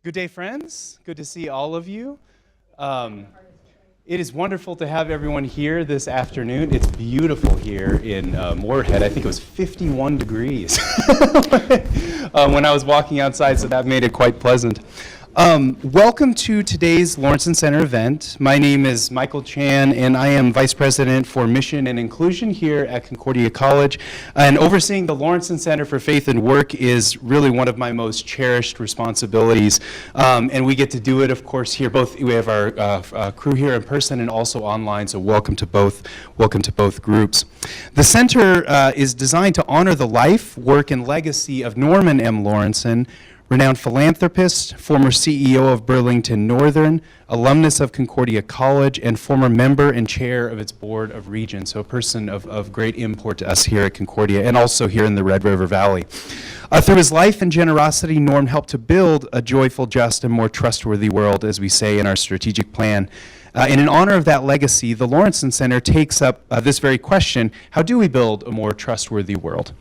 Good day, friends. Good to see all of you. It is wonderful to have everyone here this afternoon. It's beautiful here in Moorhead. I think it was 51 degrees when I was walking outside, so that made it quite pleasant. Welcome to today's Lawrence Center event. My name is Michael Chan, and I am Vice President for Mission and Inclusion here at Concordia College. And overseeing the Lawrence Center for Faith and Work is really one of my most cherished responsibilities. And we get to do it, of course, here. We have our crew here in person and also online, so welcome to both groups. The center is designed to honor the life, work, and legacy of Norman M. Lawrenson, renowned philanthropist, former CEO of Burlington Northern, alumnus of Concordia College, and former member and chair of its Board of Regents, so a person of great import to us here at Concordia and also here in the Red River Valley. Through his life and generosity, Norm helped to build a joyful, just, and more trustworthy world, as we say in our strategic plan. And in honor of that legacy, the Lawrence Center takes up this very question: how do we build a more trustworthy world?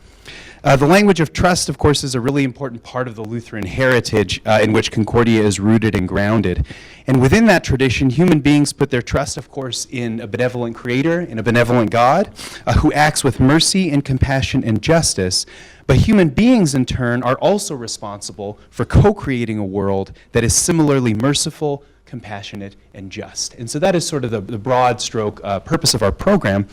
The language of trust, of course, is a really important part of the Lutheran heritage in which Concordia is rooted and grounded. And within that tradition, human beings put their trust, of course, in a benevolent creator, in a benevolent God, who acts with mercy and compassion and justice. But human beings, in turn, are also responsible for co-creating a world that is similarly merciful, compassionate, and just. And so that is sort of the broad stroke purpose of our program.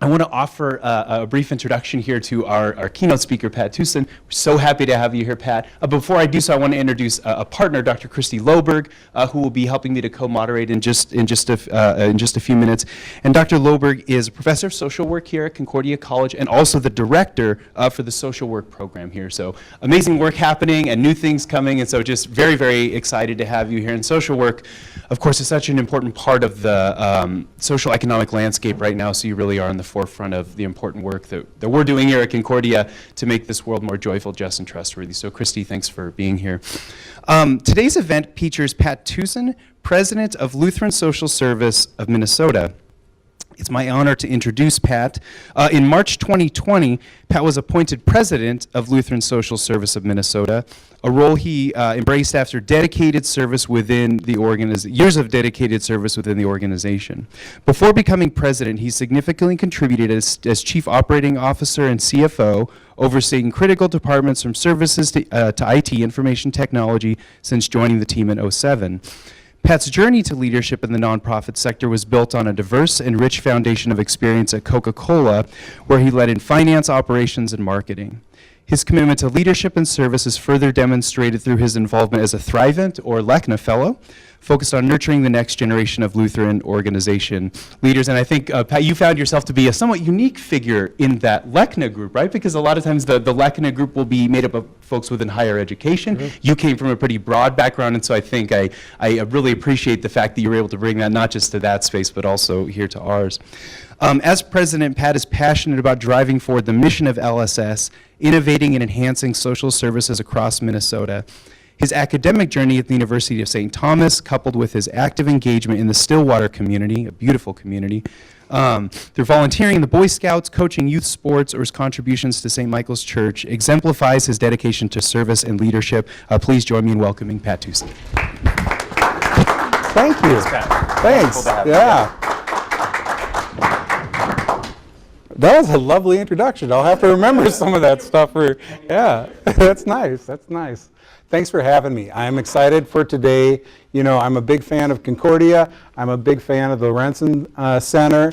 I want to offer a brief introduction here to our keynote speaker, Pat Thueson. We're so happy to have you here, Pat. Before I do so, I want to introduce a partner, Dr. Christy Loberg, who will be helping me to co-moderate in just a few minutes. And Dr. Loberg is a professor of social work here at Concordia College and also the director for the social work program here. So amazing work happening and new things coming, and so just very, very excited to have you here. And social work, of course, is such an important part of the social economic landscape right now, so you really are in the forefront of the important work that we're doing here at Concordia to make this world more joyful, just, and trustworthy. So Christy, thanks for being here. Today's event features Pat Thueson, President of Lutheran Social Service of Minnesota. It's my honor to introduce Pat. In March 2020, Pat was appointed President of Lutheran Social Service of Minnesota, a role he embraced after dedicated service within the years of dedicated service within the organization. Before becoming president, he significantly contributed as Chief Operating Officer and CFO, overseeing critical departments from services to IT, information technology, since joining the team in 2007. Pat's journey to leadership in the nonprofit sector was built on a diverse and rich foundation of experience at Coca-Cola, where he led in finance, operations, and marketing. His commitment to leadership and service is further demonstrated through his involvement as a Thrivent or LECNA Fellow, focused on nurturing the next generation of Lutheran organization leaders. And I think, Pat, you found yourself to be a somewhat unique figure in that LECNA group, right? Because a lot of times the LECNA group will be made up of folks within higher education. Mm-hmm. You came from a pretty broad background, and so I think I really appreciate the fact that you were able to bring that not just to that space, but also here to ours. As president, Pat is passionate about driving forward the mission of LSS, innovating and enhancing social services across Minnesota. His academic journey at the University of St. Thomas, coupled with his active engagement in the Stillwater community, a beautiful community, through volunteering in the Boy Scouts, coaching youth sports, or his contributions to St. Michael's Church, exemplifies his dedication to service and leadership. Please join me in welcoming Pat Thueson. Thank you. Thanks. Yeah. That was a lovely introduction. I'll have to remember some of that stuff. Yeah, that's nice. That's nice. Thanks for having me. I'm excited for today. You know, I'm a big fan of Concordia. I'm a big fan of the Lawrence Center.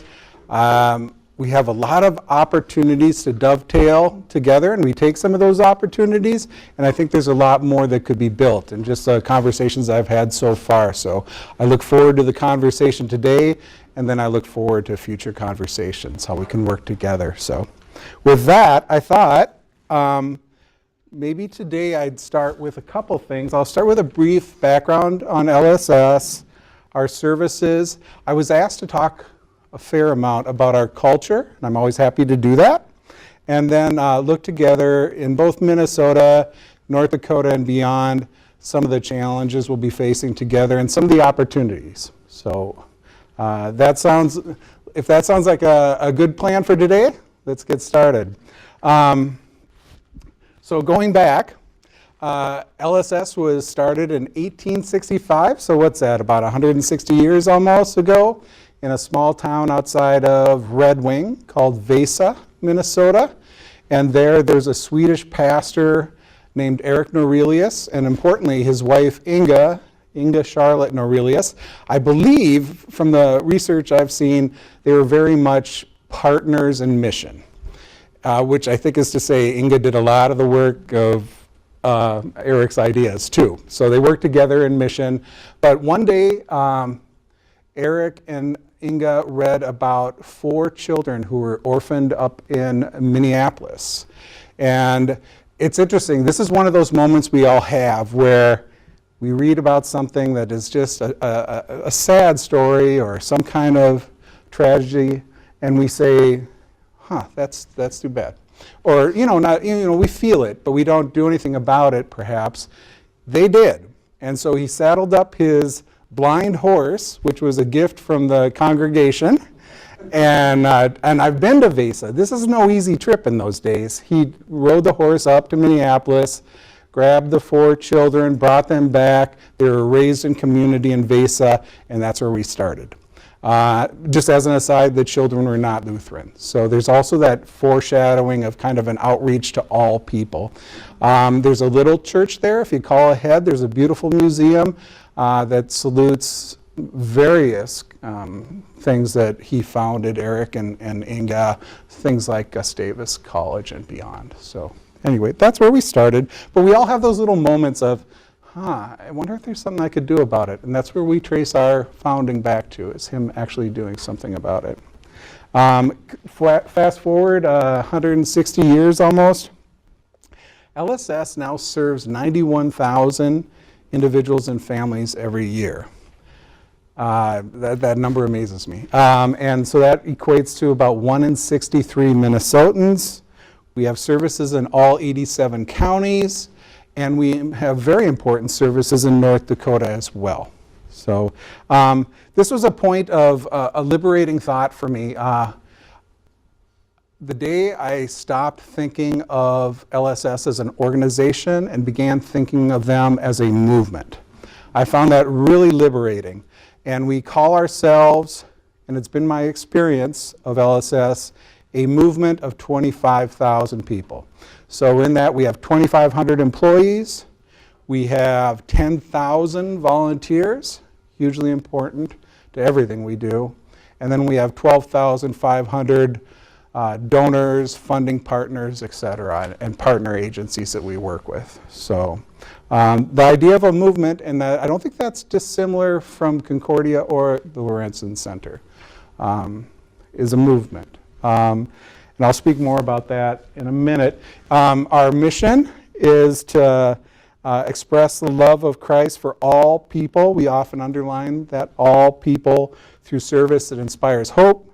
We have a lot of opportunities to dovetail together, and we take some of those opportunities, and I think there's a lot more that could be built in just the conversations I've had so far. So I look forward to the conversation today, and then I look forward to future conversations, how we can work together. So with that, I thought maybe today I'd start with a couple things. I'll start with a brief background on LSS, our services. I was asked to talk a fair amount about our culture, and I'm always happy to do that. And then look together in both Minnesota, North Dakota, and beyond, some of the challenges we'll be facing together and some of the opportunities. So if that sounds like a good plan for today, let's get started. So going back, LSS was started in 1865, so what's that, about 160 years almost ago, in a small town outside of Red Wing called Thueson, Minnesota. And there's a Swedish pastor named Eric Norelius, and importantly, his wife Inga Charlotte Norelius. I believe, from the research I've seen, they were very much partners in mission, which I think is to say Inga did a lot of the work of Eric's ideas too. So they worked together in mission. But one day, Eric and Inga read about 4 children who were orphaned up in Minneapolis. And it's interesting, this is one of those moments we all have where we read about something that is just a sad story or some kind of tragedy, and we say, that's too bad. Or, we feel it, but we don't do anything about it, perhaps. They did. And so he saddled up his blind horse, which was a gift from the congregation, and I've been to Thueson. This is no easy trip in those days. He rode the horse up to Minneapolis, grabbed the 4 children, brought them back. They were raised in community in Thueson, and that's where we started. Just as an aside, the children were not Lutheran. So there's also that foreshadowing of kind of an outreach to all people. There's a little church there. If you call ahead, there's a beautiful museum that salutes various things that he founded, Eric and Inga, things like Gustavus College and beyond. So anyway, that's where we started. But we all have those little moments of, I wonder if there's something I could do about it. And that's where we trace our founding back to, is him actually doing something about it. Fast forward 160 years almost. LSS now serves 91,000 individuals and families every year. That number amazes me. And so that equates to about 1 in 63 Minnesotans. We have services in all 87 counties. And we have very important services in North Dakota as well. So this was a point of a liberating thought for me. The day I stopped thinking of LSS as an organization and began thinking of them as a movement, I found that really liberating. And we call ourselves, and it's been my experience of LSS, a movement of 25,000 people. So in that we have 2,500 employees, we have 10,000 volunteers, hugely important to everything we do, and then we have 12,500 donors, funding partners, et cetera, and partner agencies that we work with. So the idea of a movement, and that I don't think that's dissimilar from Concordia or the Lorenzen Center, is a movement. And I'll speak more about that in a minute. Our mission is to express the love of Christ for all people. We often underline that, all people, through service that inspires hope,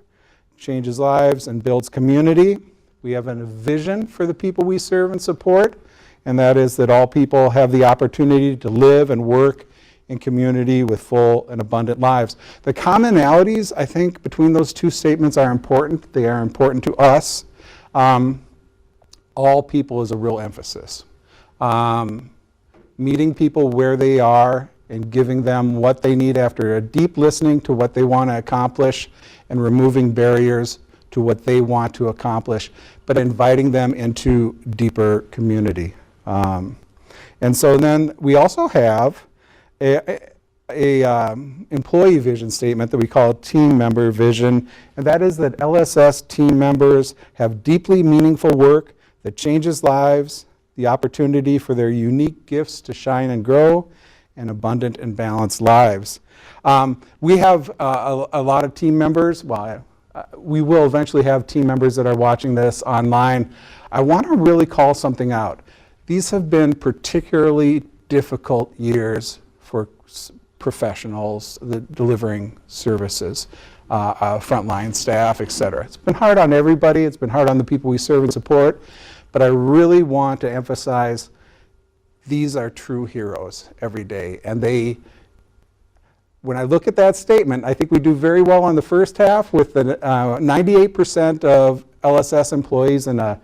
changes lives, and builds community. We have a vision for the people we serve and support, and that is that all people have the opportunity to live and work in community with full and abundant lives. The commonalities, I think, between those two statements are important. They are important to us. All people is a real emphasis. Meeting people where they are and giving them what they need after a deep listening to what they want to accomplish and removing barriers to what they want to accomplish, but inviting them into deeper community. And so then we also have a employee vision statement that we call team member vision, and that is that LSS team members have deeply meaningful work that changes lives, the opportunity for their unique gifts to shine and grow, and abundant and balanced lives. We have a lot of team members. Well, we will eventually have team members that are watching this online. I want to really call something out. These have been particularly difficult years for professionals delivering services, frontline staff, et cetera. It's been hard on everybody. It's been hard on the people we serve and support. But I really want to emphasize these are true heroes every day. And when I look at that statement, I think we do very well on the first half with the 98% of LSS employees in a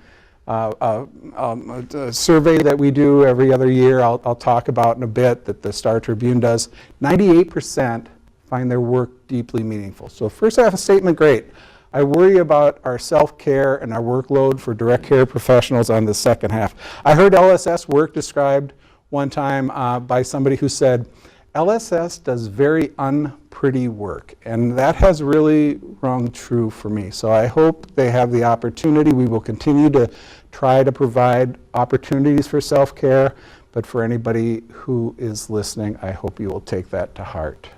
a survey that we do every other year, I'll talk about in a bit, that the Star Tribune does. 98% find their work deeply meaningful. So first half of statement, great. I worry about our self-care and our workload for direct care professionals on the second half. I heard LSS work described one time by somebody who said, LSS does very unpretty work, and that has really rung true for me. So I hope they have the opportunity. We will continue to try to provide opportunities for self-care, but for anybody who is listening, I hope you will take that to heart.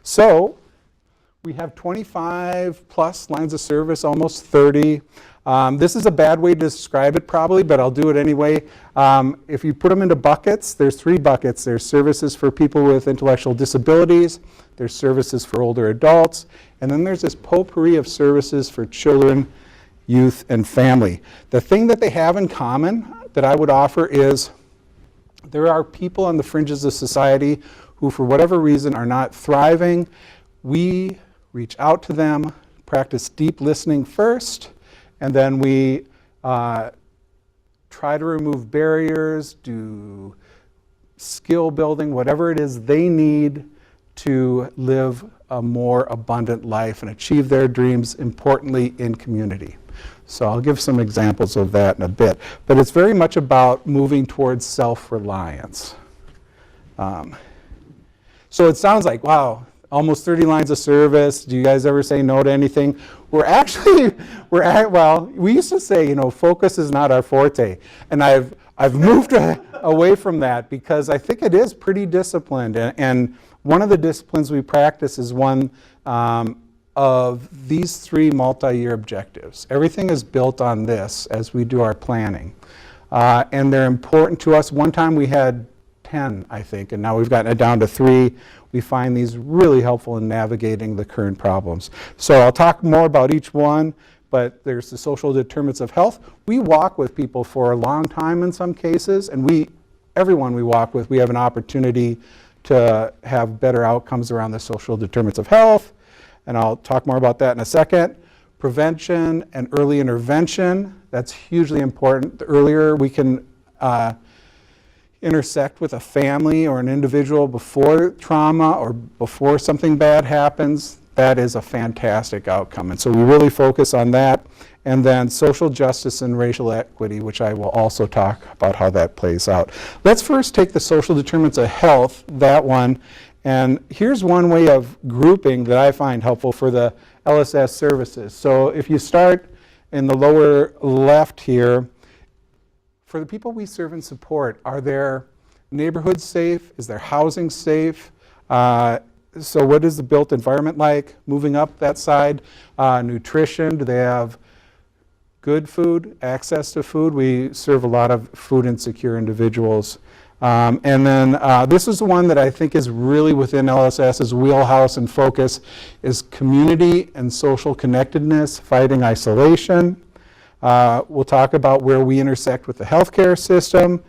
So we have 25 plus lines of service, almost 30. This is a bad way to describe it probably, but I'll do it anyway. If you put them into buckets, there's 3 buckets. There's services for people with intellectual disabilities, there's services for older adults, and then there's this potpourri of services for children, youth, and family. The thing that they have in common that I would offer is there are people on the fringes of society who, for whatever reason, are not thriving. We reach out to them, practice deep listening first, and then we try to remove barriers, do skill building, whatever it is they need to live a more abundant life and achieve their dreams, importantly, in community. So I'll give some examples of that in a bit. But it's very much about moving towards self-reliance. So it sounds like, wow, almost 30 lines of service. Do you guys ever say no to anything? Well, we used to say, focus is not our forte. And I've moved away from that because I think it is pretty disciplined. And one of the disciplines we practice is one of these 3 multi-year objectives. Everything is built on this as we do our planning. And they're important to us. One time we had 10, I think, and now we've gotten it down to 3. We find these really helpful in navigating the current problems. So I'll talk more about each one, but there's the social determinants of health. We walk with people for a long time in some cases, and everyone we walk with, we have an opportunity to have better outcomes around the social determinants of health, and I'll talk more about that in a second. Prevention and early intervention, that's hugely important. The earlier we can intersect with a family or an individual before trauma or before something bad happens, that is a fantastic outcome. And so we really focus on that. And then social justice and racial equity, which I will also talk about how that plays out. Let's first take the social determinants of health, that one. And here's one way of grouping that I find helpful for the LSS services. So if you start in the lower left here, for the people we serve and support, are their neighborhoods safe? Is their housing safe? So what is the built environment like? Moving up that side, nutrition, do they have good food, access to food? We serve a lot of food insecure individuals. And then this is the one that I think is really within LSS's wheelhouse and focus, is community and social connectedness, fighting isolation. We'll talk about where we intersect with the healthcare system,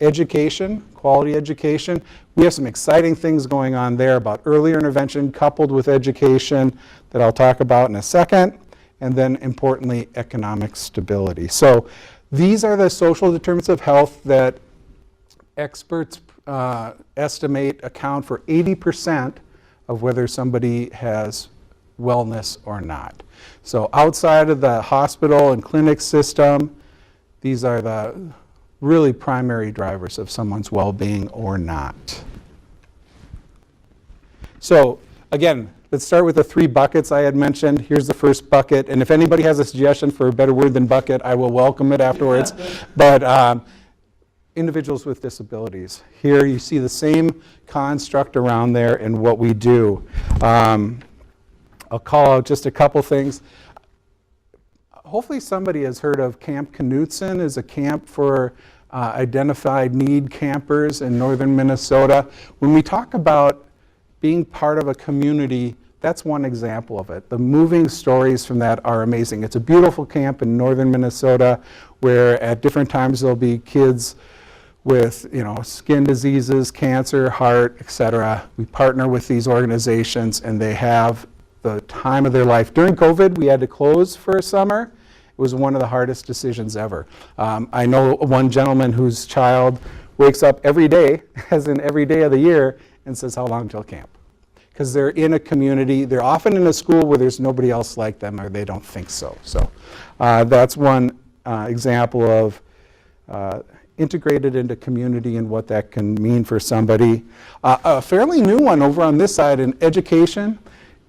education, quality education. We have some exciting things going on there about early intervention coupled with education that I'll talk about in a second, and then importantly, economic stability. So these are the social determinants of health that experts estimate account for 80% of whether somebody has wellness or not. So outside of the hospital and clinic system, these are the really primary drivers of someone's well-being or not. So again, let's start with the 3 buckets I had mentioned. Here's the first bucket, and if anybody has a suggestion for a better word than bucket, I will welcome it afterwards. But individuals with disabilities. Here you see the same construct around there and what we do. I'll call out just a couple things. Hopefully somebody has heard of Camp Thueson. Is a camp for identified need campers in northern Minnesota. When we talk about being part of a community, that's one example of it. The moving stories from that are amazing. It's a beautiful camp in northern Minnesota where at different times there'll be kids with skin diseases, cancer, heart, etc. We partner with these organizations and they have the time of their life. During COVID, we had to close for a summer, was one of the hardest decisions ever. I know one gentleman whose child wakes up every day, as in every day of the year, and says, how long till camp? Because they're in a community, they're often in a school where there's nobody else like them, or they don't think so. So that's one example of integrated into community and what that can mean for somebody. A fairly new one over on this side in education.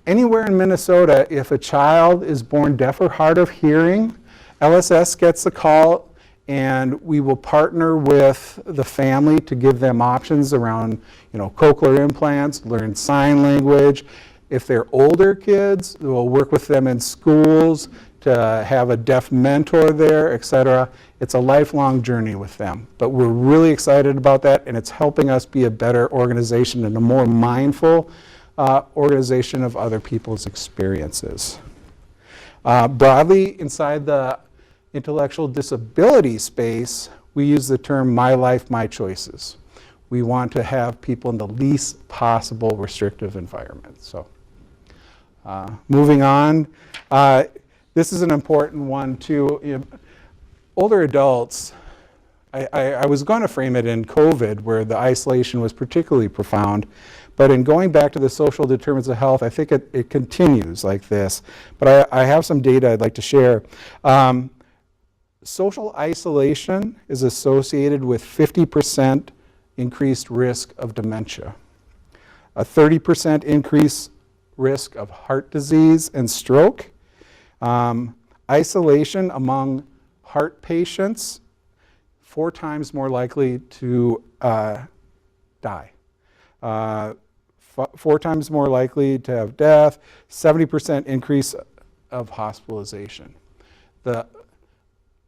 Anywhere in Minnesota, if a child is born deaf or hard of hearing, LSS gets the call, and we will partner with the family to give them options around, cochlear implants, learn sign language. If they're older kids, we'll work with them in schools to have a deaf mentor there, etc. It's a lifelong journey with them, but we're really excited about that, and it's helping us be a better organization and a more mindful organization of other people's experiences. Broadly, inside the intellectual disability space, we use the term my life, my choices. We want to have people in the least possible restrictive environment. So moving on, this is an important one too. Older adults, I was going to frame it in COVID where the isolation was particularly profound, but in going back to the social determinants of health, I think it continues like this. But I have some data I'd like to share. Social isolation is associated with 50% increased risk of dementia, a 30% increased risk of heart disease and stroke. Isolation among heart patients, 4 times more likely to die. 4 times more likely to have death, 70% increase of hospitalization. The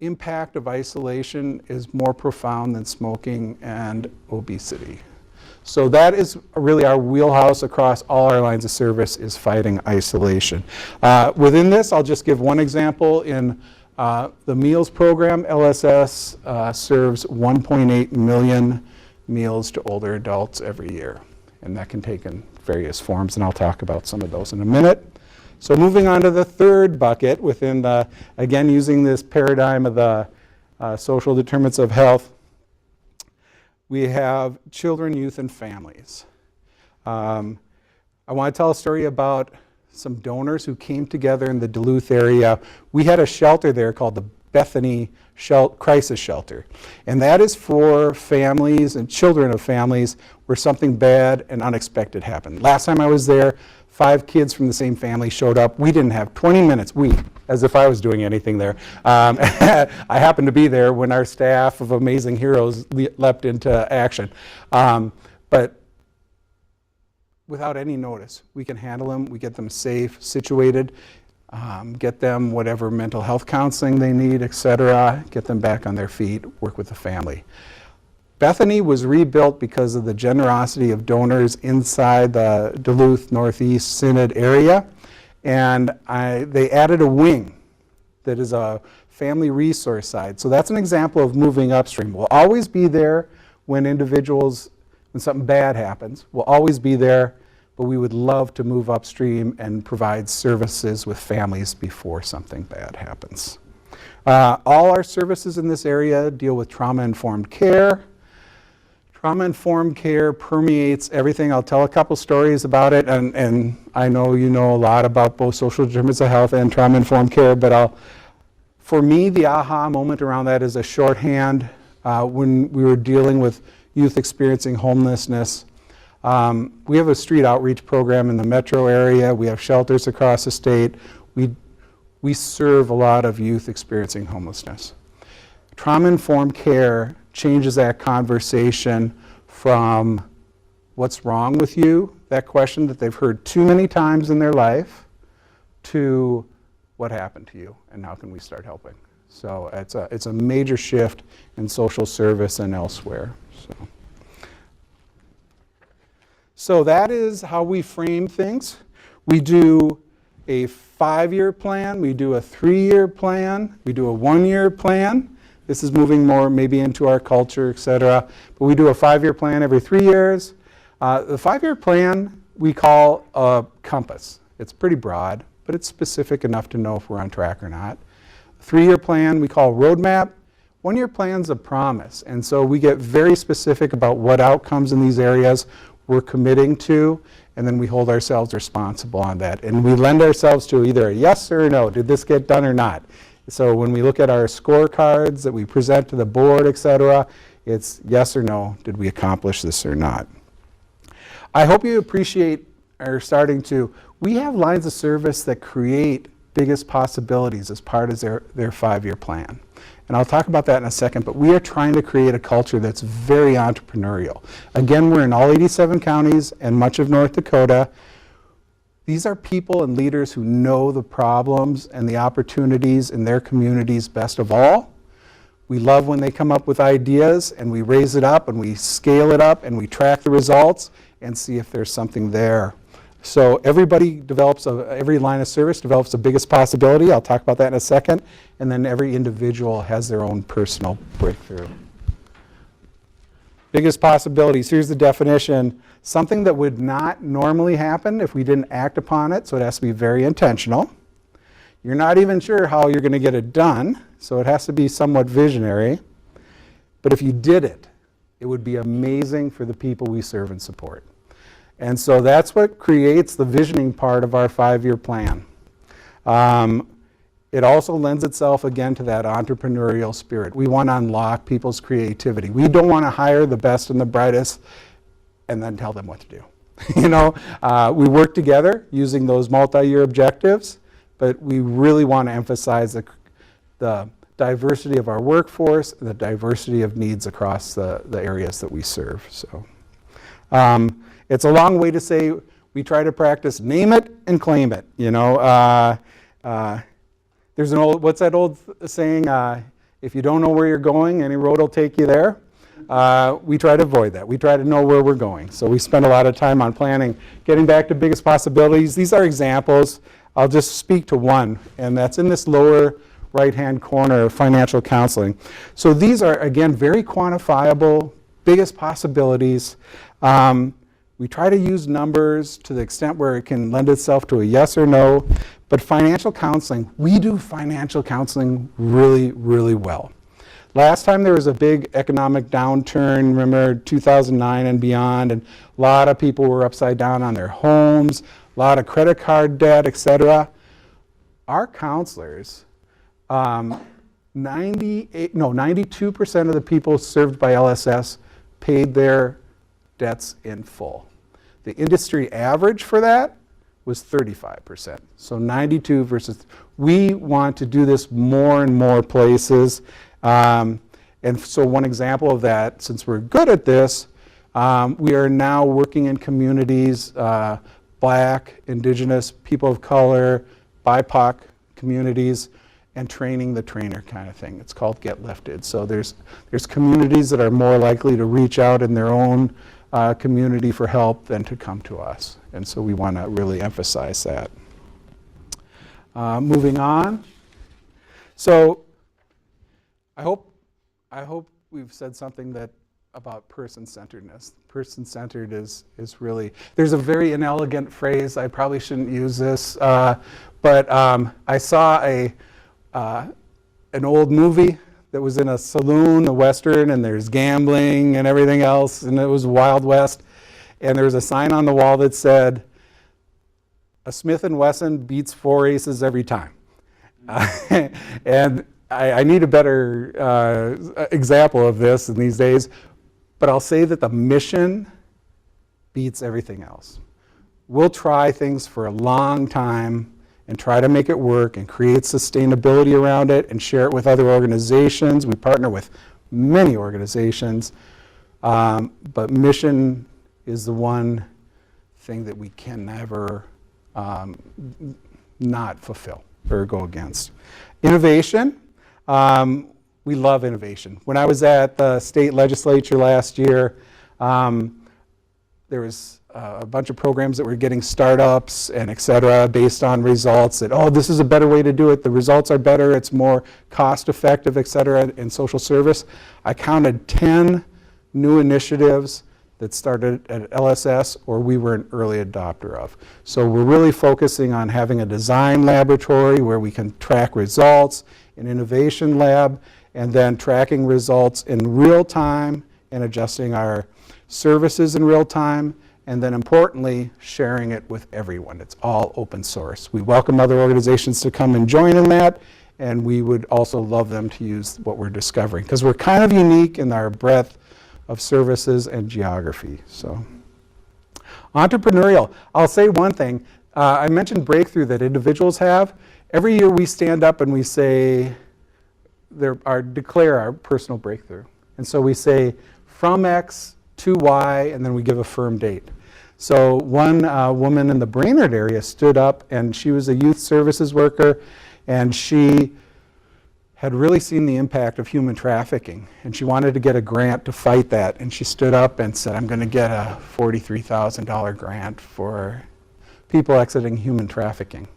impact of isolation is more profound than smoking and obesity. So that is really our wheelhouse across all our lines of service, is fighting isolation. Within this, I'll just give one example. In the meals program, LSS serves 1.8 million meals to older adults every year. And that can take in various forms, and I'll talk about some of those in a minute. So moving on to the third bucket within the, again, using this paradigm of the social determinants of health, we have children, youth, and families. I want to tell a story about some donors who came together in the Duluth area. We had a shelter there called the Bethany Crisis Shelter. And that is for families and children of families where something bad and unexpected happened. Last time I was there, 5 kids from the same family showed up. We didn't have 20 minutes, as if I was doing anything there. I happened to be there when our staff of amazing heroes leapt into action. But without any notice, we can handle them, we get them safe, situated, get them whatever mental health counseling they need, etc., get them back on their feet, work with the family. Bethany was rebuilt because of the generosity of donors inside the Duluth Northeast Synod area, and they added a wing that is a family resource side. So that's an example of moving upstream. We'll always be there when something bad happens. We'll always be there, but we would love to move upstream and provide services with families before something bad happens. All our services in this area deal with trauma-informed care. Trauma-informed care permeates everything. I'll tell a couple stories about it, and I know you know a lot about both social determinants of health and trauma-informed care, but for me, the aha moment around that is a shorthand when we were dealing with youth experiencing homelessness. We have a street outreach program in the metro area. We have shelters across the state. We serve a lot of youth experiencing homelessness. Trauma-informed care changes that conversation from what's wrong with you, that question that they've heard too many times in their life, to what happened to you and how can we start helping. So it's a major shift in social service and elsewhere. So that is how we frame things. We do a 5-year plan, we do a 3-year plan, we do a 1-year plan. This is moving more maybe into our culture, etc. But we do a 5-year plan every 3 years. The 5-year plan we call a compass. It's pretty broad, but it's specific enough to know if we're on track or not. 3-year plan we call roadmap. 1-year plan's a promise, and so we get very specific about what outcomes in these areas we're committing to, and then we hold ourselves responsible on that. And we lend ourselves to either a yes or a no. Did this get done or not? So when we look at our scorecards that we present to the board, et cetera, it's yes or no, did we accomplish this or not? I hope you appreciate, or starting to, we have lines of service that create biggest possibilities as part of their 5-year plan. And I'll talk about that in a second, but we are trying to create a culture that's very entrepreneurial. Again, we're in all 87 counties and much of North Dakota. These are people and leaders who know the problems and the opportunities in their communities best of all. We love when they come up with ideas and we raise it up and we scale it up and we track the results and see if there's something there. So everybody develops, every line of service develops the biggest possibility. I'll talk about that in a second. And then every individual has their own personal breakthrough. Biggest possibilities, here's the definition. Something that would not normally happen if we didn't act upon it, so it has to be very intentional. You're not even sure how you're going to get it done, so it has to be somewhat visionary. But if you did it, it would be amazing for the people we serve and support. And so that's what creates the visioning part of our 5-year plan. It also lends itself, again, to that entrepreneurial spirit. We want to unlock people's creativity. We don't want to hire the best and the brightest and then tell them what to do. We work together using those multi-year objectives, but we really want to emphasize the diversity of our workforce and the diversity of needs across the areas that we serve. So, it's a long way to say we try to practice name it and claim it. There's an old, what's that old saying? If you don't know where you're going, any road will take you there. We try to avoid that. We try to know where we're going. So we spend a lot of time on planning. Getting back to biggest possibilities, these are examples. I'll just speak to one, and that's in this lower right-hand corner, financial counseling. So these are, again, very quantifiable, biggest possibilities. We try to use numbers to the extent where it can lend itself to a yes or no. But financial counseling, we do financial counseling really, really well. Last time there was a big economic downturn, remember 2009 and beyond, and a lot of people were upside down on their homes, a lot of credit card debt, etc. Our counselors, 92% of the people served by LSS paid their debts in full. The industry average for that was 35%. So 92 versus, we want to do this more and more places. And so one example of that, since we're good at this, we are now working in communities, Black, Indigenous, people of color, BIPOC communities, and training the trainer kind of thing. It's called Get Lifted. So there's communities that are more likely to reach out in their own community for help than to come to us. And so we want to really emphasize that. Moving on. So I hope we've said something that about person-centeredness. Person-centered is really, there's a very inelegant phrase, I probably shouldn't use this, but I saw an old movie that was in a saloon, a Western, and there's gambling and everything else, and it was Wild West. And there was a sign on the wall that said, "A Smith & Wesson beats 4 aces every time." And I need a better example of this in these days, but I'll say that the mission beats everything else. We'll try things for a long time and try to make it work and create sustainability around it and share it with other organizations. We partner with many organizations, but mission is the one thing that we can never not fulfill or go against. Innovation, we love innovation. When I was at the state legislature last year, there was a bunch of programs that were getting startups and et cetera based on results that, oh, this is a better way to do it, the results are better, it's more cost effective, et cetera, in social service. I counted 10 new initiatives that started at LSS or we were an early adopter of. So we're really focusing on having a design laboratory where we can track results, an innovation lab, and then tracking results in real time and adjusting our services in real time, and then importantly, sharing it with everyone. It's all open source. We welcome other organizations to come and join in that, and we would also love them to use what we're discovering, because we're kind of unique in our breadth of services and geography. So, entrepreneurial. I'll say one thing. I mentioned breakthrough that individuals have. Every year we stand up and we say, declare our personal breakthrough. And so we say, from X to Y, and then we give a firm date. So one woman in the Brainerd area stood up, and she was a youth services worker, and she had really seen the impact of human trafficking, and she wanted to get a grant to fight that, and she stood up and said, I'm going to get a $43,000 grant for people exiting human trafficking.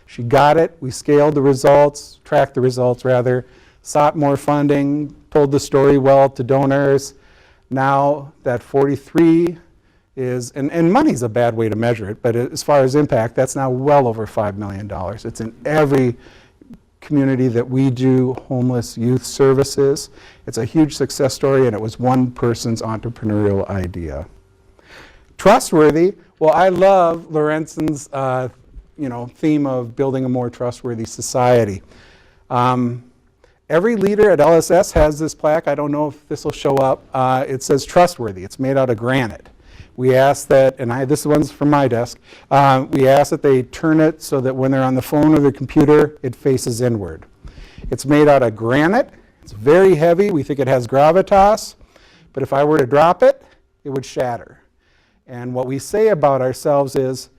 She got it. We scaled the results, tracked the results rather, sought more funding, told the story well to donors. Now that 43 is, and money's a bad way to measure it, but as far as impact, that's now well over $5 million. It's in every community that we do homeless youth services. It's a huge success story, and it was one person's entrepreneurial idea. Trustworthy. Well, I love Lorenzen's theme of building a more trustworthy society. Every leader at LSS has this plaque. I don't know if this will show up. It says trustworthy. It's made out of granite. We ask that, and this one's from my desk, we ask that they turn it so that when they're on the phone or the computer, it faces inward. It's made out of granite. It's very heavy. We think it has gravitas, but if I were to drop it, it would shatter. And what we say about ourselves is,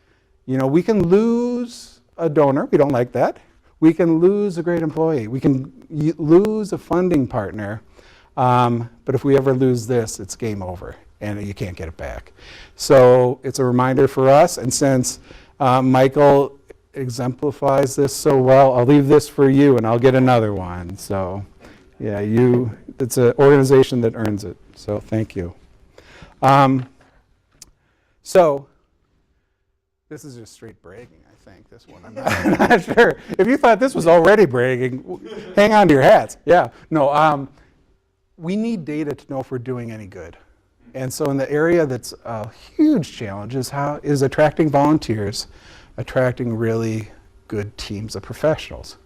we can lose a donor. We don't like that. We can lose a great employee. We can lose a funding partner. But if we ever lose this, it's game over, and you can't get it back. So it's a reminder for us. And since Michael exemplifies this so well, I'll leave this for you, and I'll get another one. So, yeah, it's an organization that earns it. So thank you. So this is just straight bragging, I think, this one. I'm not sure. If you thought this was already bragging, hang on to your hats. Yeah. No, we need data to know if we're doing any good. And so in the area that's a huge challenge is attracting volunteers, attracting really good teams of professionals.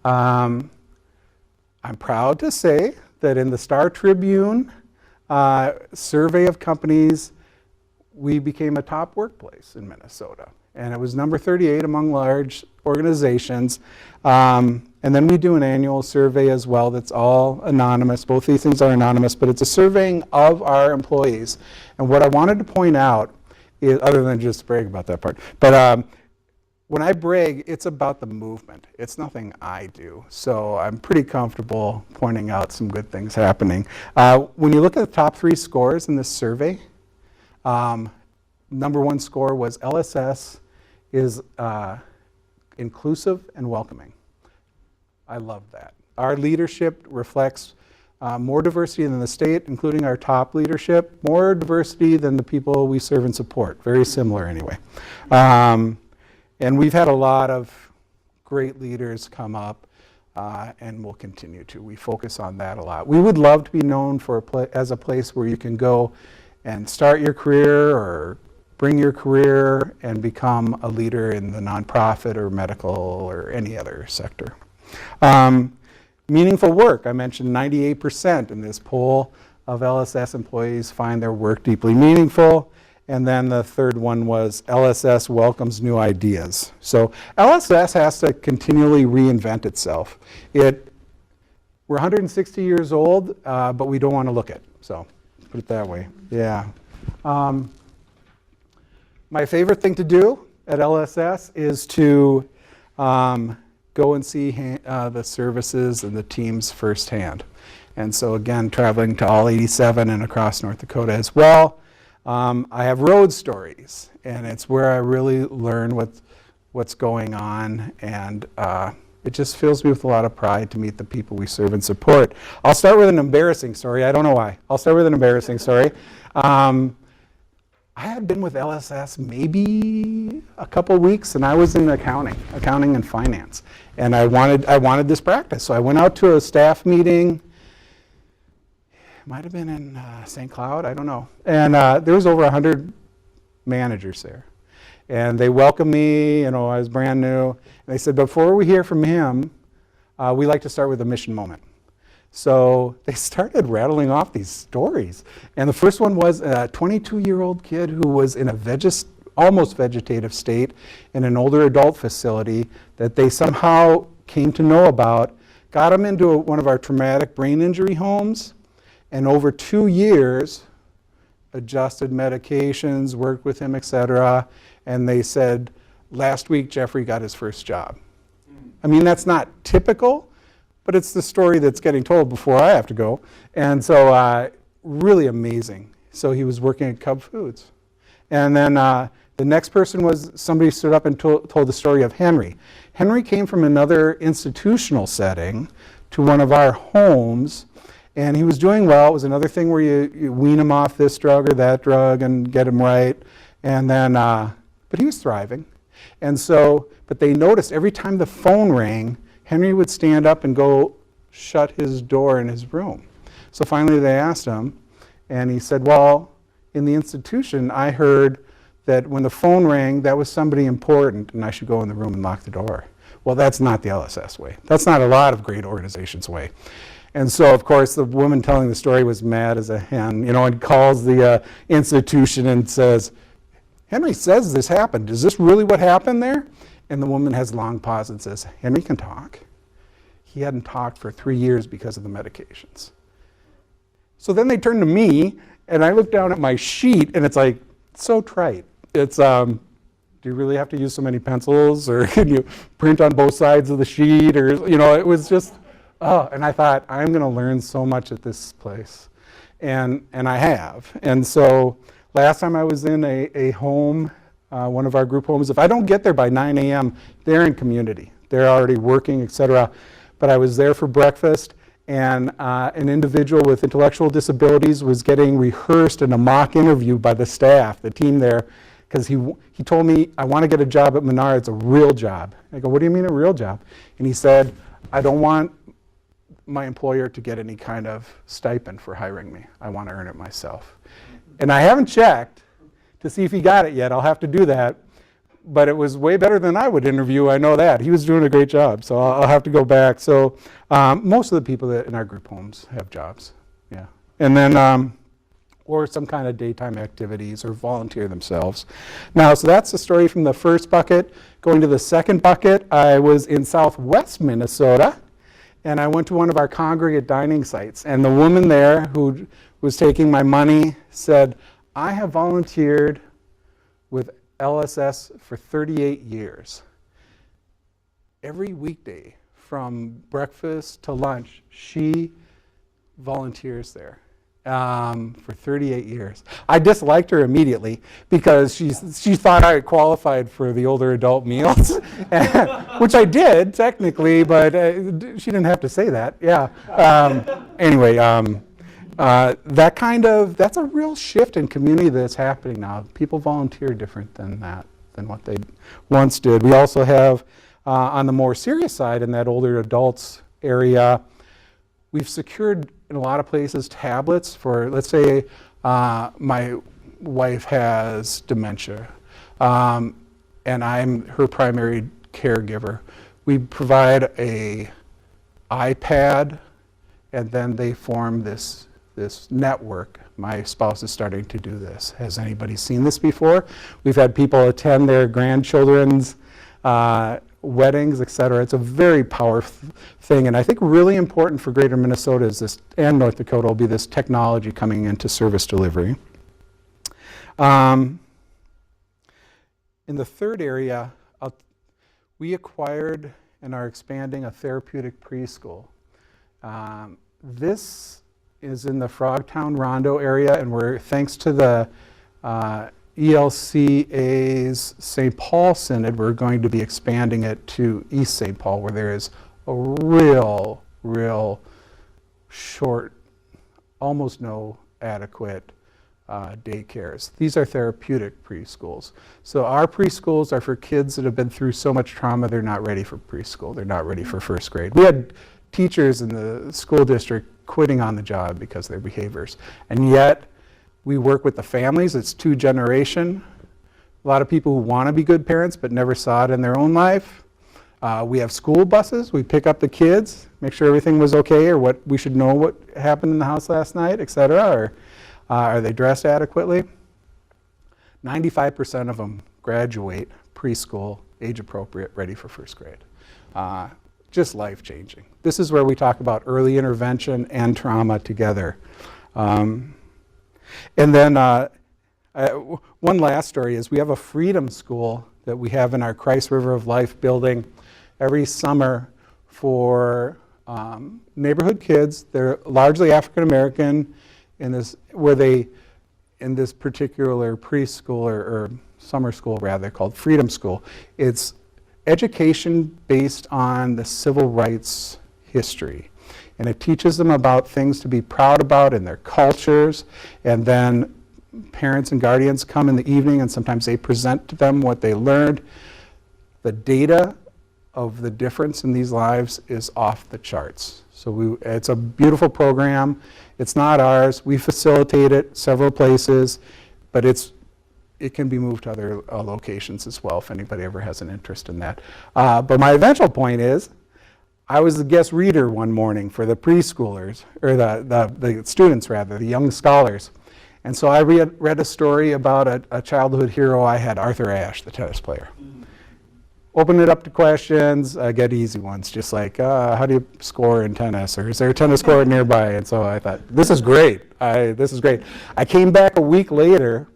I'm proud to say that in the Star Tribune survey of companies, we became a top workplace in Minnesota. And it was number 38 among large organizations. And then we do an annual survey as well that's all anonymous. Both these things are anonymous, but it's a surveying of our employees. And what I wanted to point out is, other than just brag about that part, but when I brag, it's about the movement. It's nothing I do. So I'm pretty comfortable pointing out some good things happening. When you look at the top 3 scores in this survey, number 1 score was LSS is inclusive and welcoming. I love that. Our leadership reflects more diversity than the state, including our top leadership, more diversity than the people we serve and support. Very similar anyway. And we've had a lot of great leaders come up, and we'll continue to. We focus on that a lot. We would love to be known as a place where you can go and start your career or bring your career and become a leader in the nonprofit or medical or any other sector. Meaningful work. I mentioned 98% in this poll of LSS employees find their work deeply meaningful. And then the third one was LSS welcomes new ideas. So LSS has to continually reinvent itself. We're 160 years old, but we don't want to look it. So put it that way. Yeah. My favorite thing to do at LSS is to go and see the services and the teams firsthand. And so again, traveling to all 87 and across North Dakota as well. I have road stories, and it's where I really learn what's going on, and it just fills me with a lot of pride to meet the people we serve and support. I'll start with an embarrassing story. I don't know why. I'll start with an embarrassing story. I had been with LSS maybe a couple weeks, and I was in accounting and finance. And I wanted this practice. So I went out to a staff meeting. It might have been in St. Cloud, I don't know. And there was over 100 managers there. And they welcomed me, I was brand new. And they said, before we hear from him, we like to start with a mission moment. So they started rattling off these stories. And the first one was a 22-year-old kid who was in a almost vegetative state in an older adult facility that they somehow came to know about, got him into one of our traumatic brain injury homes, and over 2 years, adjusted medications, worked with him, etc. And they said, last week, Jeffrey got his first job. I mean, that's not typical, but it's the story that's getting told before I have to go. And so really amazing. So he was working at Cub Foods. And then the next person was somebody stood up and told the story of Henry. Henry came from another institutional setting to one of our homes, and he was doing well. It was another thing where you wean him off this drug or that drug and get him right. And then, but he was thriving. And so, but they noticed every time the phone rang, Henry would stand up and go shut his door in his room. So finally they asked him, and he said, well, in the institution, I heard that when the phone rang, that was somebody important, and I should go in the room and lock the door. Well, that's not the LSS way. That's not a lot of great organizations' way. And so, of course, the woman telling the story was mad as a hen, and calls the institution and says, Henry says this happened. Is this really what happened there? And the woman has a long pause and says, Henry can talk. He hadn't talked for 3 years because of the medications. So then they turn to me, and I look down at my sheet, and it's like, so trite. It's, do you really have to use so many pencils, or can you print on both sides of the sheet, or, it was just, and I thought, I'm going to learn so much at this place. And I have. And so last time I was in a home, one of our group homes, if I don't get there by 9 a.m., they're in community. They're already working, etc. But I was there for breakfast, and an individual with intellectual disabilities was getting rehearsed in a mock interview by the staff, the team there, because he told me, I want to get a job at Menards, a real job. I go, what do you mean a real job? And he said, I don't want my employer to get any kind of stipend for hiring me. I want to earn it myself. And I haven't checked to see if he got it yet. I'll have to do that. But it was way better than I would interview, I know that. He was doing a great job, so I'll have to go back. So most of the people that in our group homes have jobs, yeah. And then, or some kind of daytime activities or volunteer themselves. Now, so that's the story from the first bucket. Going to the second bucket, I was in southwest Minnesota, and I went to one of our congregate dining sites. And the woman there who was taking my money said, I have volunteered with LSS for 38 years. Every weekday from breakfast to lunch, she volunteers there for 38 years. I disliked her immediately because she thought I qualified for the older adult meals, which I did technically, but she didn't have to say that. Yeah. Anyway, that's a real shift in community that's happening now. People volunteer different than what they once did. We also have, on the more serious side, in that older adults area, we've secured in a lot of places tablets for, let's say, my wife has dementia, and I'm her primary caregiver. We provide a iPad, and then they form this network. My spouse is starting to do this. Has anybody seen this before? We've had people attend their grandchildren's weddings, etc. It's a very powerful thing, and I think really important for Greater Minnesota is this, and North Dakota, will be this technology coming into service delivery. In the third area, we acquired and are expanding a therapeutic preschool. This is in the Frogtown Rondo area, and we're, thanks to the ELCA's St. Paul Synod, we're going to be expanding it to East St. Paul, where there is a real short, almost no adequate daycares. These are therapeutic preschools. So our preschools are for kids that have been through so much trauma they're not ready for preschool. They're not ready for first grade. We had teachers in the school district quitting on the job because of their behaviors. And yet we work with the families. It's 2-generation. A lot of people who want to be good parents but never saw it in their own life. We have school buses. We pick up the kids, make sure everything was okay, or what we should know what happened in the house last night, etc. Or are they dressed adequately? 95% of them graduate preschool, age appropriate, ready for first grade. Just life changing. This is where we talk about early intervention and trauma together. And then one last story is we have a freedom school that we have in our Christ River of Life building every summer for neighborhood kids. They're largely African American in this particular preschool or summer school rather, called Freedom School. It's education based on the civil rights history. And it teaches them about things to be proud about in their cultures. And then parents and guardians come in the evening and sometimes they present to them what they learned. The data of the difference in these lives is off the charts. So it's a beautiful program. It's not ours. We facilitate it several places, but it can be moved to other locations as well if anybody ever has an interest in that. But my eventual point is, I was the guest reader one morning for the preschoolers, or the students rather, the young scholars. And so I read a story about a childhood hero I had, Arthur Ashe, the tennis player. Open it up to questions, get easy ones, just like, how do you score in tennis? Or is there a tennis court nearby? And so I thought, this is great. This is great. I came back a week later,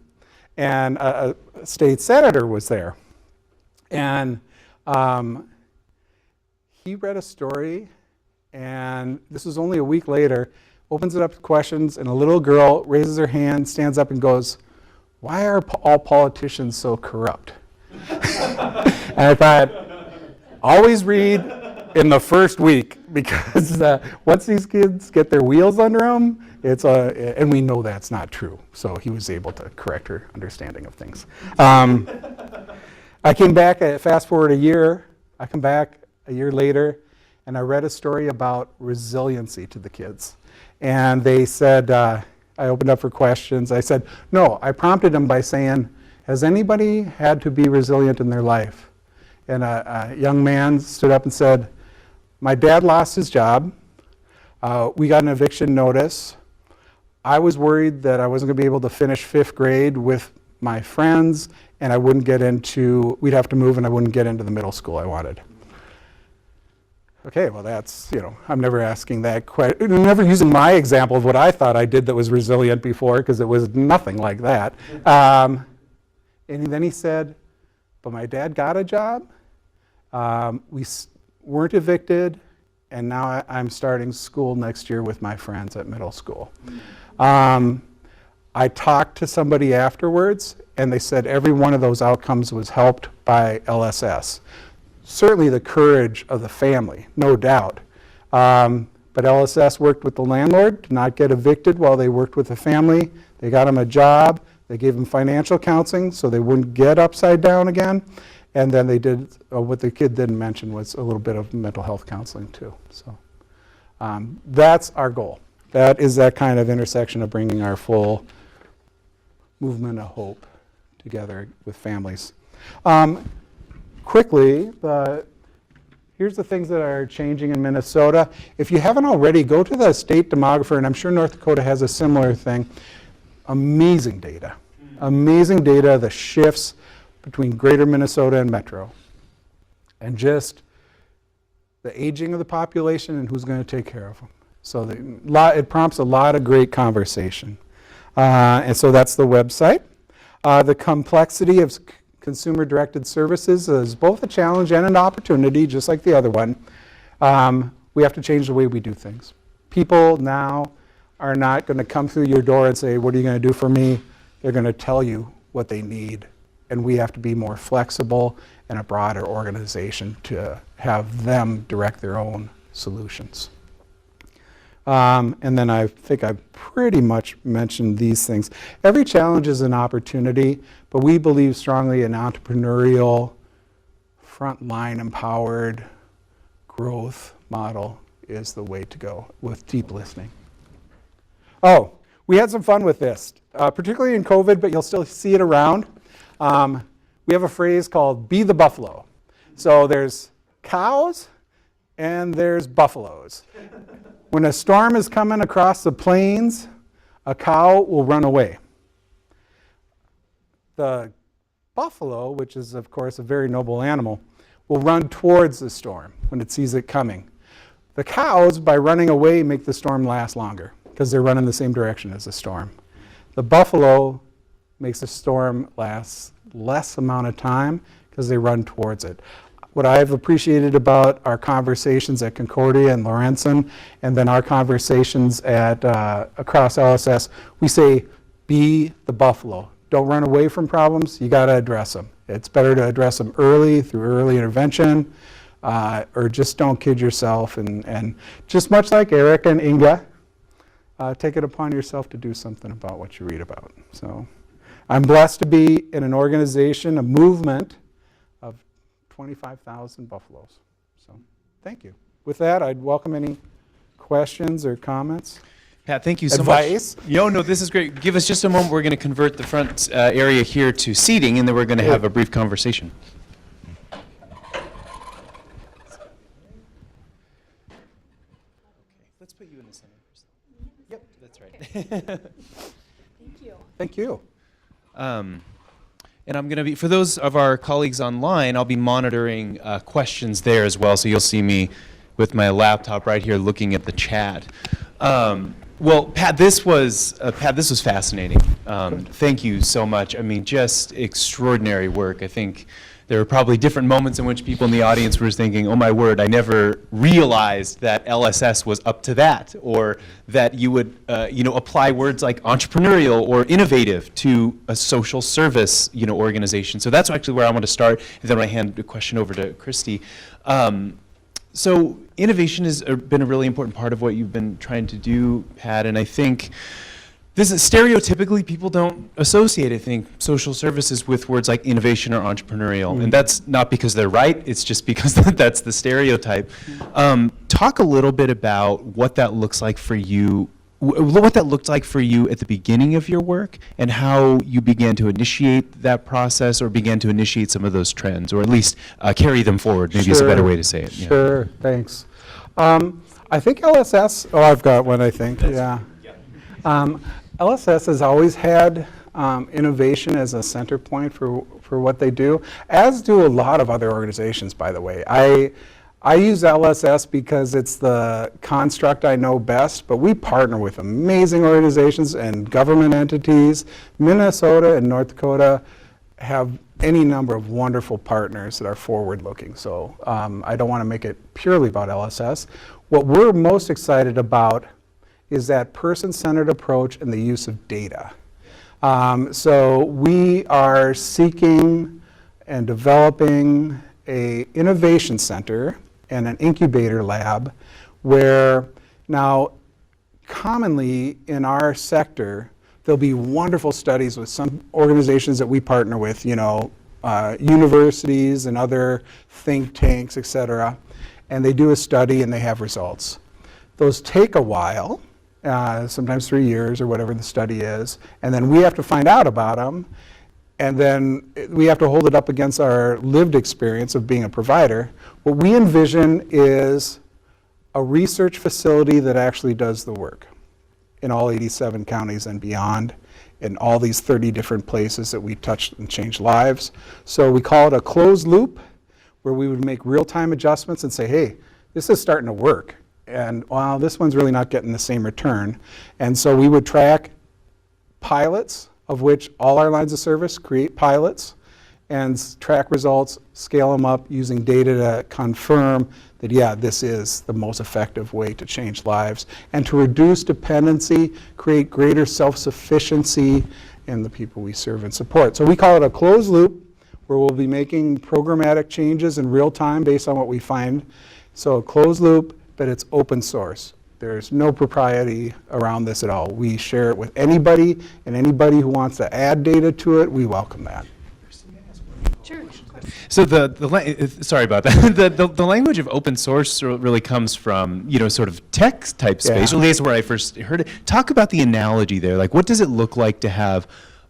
and a state senator was there. And he read a story, and this was only a week later, opens it up to questions, and a little girl raises her hand, stands up, and goes, "Why are all politicians so corrupt?" And I thought, always read in the first week, because once these kids get their wheels under them, and we know that's not true. So he was able to correct her understanding of things. I came back, fast forward a year, I come back a year later, and I read a story about resiliency to the kids. And they said, I opened up for questions. I said, no, I prompted them by saying, has anybody had to be resilient in their life? And a young man stood up and said, my dad lost his job. We got an eviction notice. I was worried that I wasn't going to be able to finish 5th grade with my friends, and we'd have to move, and I wouldn't get into the middle school I wanted. Okay, well that's, I'm never asking that question, never using my example of what I thought I did that was resilient before, because it was nothing like that. And then he said, but my dad got a job, we weren't evicted, and now I'm starting school next year with my friends at middle school. I talked to somebody afterwards, and they said every one of those outcomes was helped by LSS. Certainly the courage of the family, no doubt. But LSS worked with the landlord to not get evicted while they worked with the family. They got them a job. They gave them financial counseling so they wouldn't get upside down again. And then they did, what the kid didn't mention was a little bit of mental health counseling too. So that's our goal. That is that kind of intersection of bringing our full movement of hope together with families. Quickly, here's the things that are changing in Minnesota. If you haven't already, go to the state demographer, and I'm sure North Dakota has a similar thing. Amazing data. Amazing data, the shifts between greater Minnesota and metro. And just the aging of the population and who's going to take care of them. So it prompts a lot of great conversation. And so that's the website. The complexity of consumer-directed services is both a challenge and an opportunity, just like the other one. We have to change the way we do things. People now are not going to come through your door and say, what are you going to do for me? They're going to tell you what they need. And we have to be more flexible and a broader organization to have them direct their own solutions. And then I think I've pretty much mentioned these things. Every challenge is an opportunity, but we believe strongly in entrepreneurial, frontline empowered growth model is the way to go with deep listening. Oh, we had some fun with this, particularly in COVID, but you'll still see it around. We have a phrase called be the buffalo. So there's cows and there's buffaloes. When a storm is coming across the plains, a cow will run away. The buffalo, which is of course a very noble animal, will run towards the storm when it sees it coming. The cows, by running away, make the storm last longer because they're running the same direction as the storm. The buffalo makes the storm last less amount of time because they run towards it. What I've appreciated about our conversations at Concordia and Lorenzen, and then our conversations at across LSS, we say, be the buffalo. Don't run away from problems, you gotta address them. It's better to address them early through early intervention, or just don't kid yourself, and just much like Eric and Inga, take it upon yourself to do something about what you read about. So I'm blessed to be in an organization, a movement of 25,000 buffaloes. So thank you. With that, I'd welcome any questions or comments. Pat, thank you so Advice? much. No, this is great. Give us just a moment. We're going to convert the front area here to seating, and then we're going to have a brief conversation. Let's put you in the center first. Yep, that's right. Thank you. Thank you. And I'm going to be, for those of our colleagues online, I'll be monitoring questions there as well. So you'll see me with my laptop right here looking at the chat. Well, Pat, this was fascinating. Thank you so much. I mean, just extraordinary work. I think there were probably different moments in which people in the audience were thinking, oh my word, I never realized that LSS was up to that, or that you would apply words like entrepreneurial or innovative to a social service organization. So that's actually where I want to start, and then I hand the question over to Christy. So innovation has been a really important part of what you've been trying to do, Pat, and I think this is stereotypically people don't associate, I think, social services with words like innovation or entrepreneurial, and that's not because they're right, it's just because that's the stereotype. Talk a little bit about what that looks like for you, what that looked like for you at the beginning of your work, and how you began to initiate that process or began to initiate some of those trends, or at least carry them forward, maybe is a better way to say it. Yeah. Sure, thanks. I think LSS, I've got one, I think, yeah. LSS has always had innovation as a center point for what they do, as do a lot of other organizations, by the way. I use LSS because it's the construct I know best, but we partner with amazing organizations and government entities. Minnesota and North Dakota have any number of wonderful partners that are forward-looking, so I don't want to make it purely about LSS. What we're most excited about is that person-centered approach and the use of data. So we are seeking and developing an innovation center and an incubator lab where now commonly in our sector there'll be wonderful studies with some organizations that we partner with, universities and other think tanks, et cetera, and they do a study and they have results. Those take a while, sometimes 3 years or whatever the study is, and then we have to find out about them, and then we have to hold it up against our lived experience of being a provider. What we envision is a research facility that actually does the work in all 87 counties and beyond, in all these 30 different places that we touch and change lives. So we call it a closed loop, where we would make real-time adjustments and say, hey, this is starting to work, and well, this one's really not getting the same return. And so we would track pilots, of which all our lines of service create pilots, and track results, scale them up using data to confirm that, yeah, this is the most effective way to change lives, and to reduce dependency, create greater self-sufficiency in the people we serve and support. So we call it a closed loop, where we'll be making programmatic changes in real time based on what we find. So a closed loop, but it's open source. There's no propriety around this at all. We share it with anybody, and anybody who wants to add data to it, we welcome that. Sure. So sorry about that. the language of open source really comes from, sort of tech type space. Yeah. At least where I first heard it. Talk about the analogy there. Like, what does it look like to have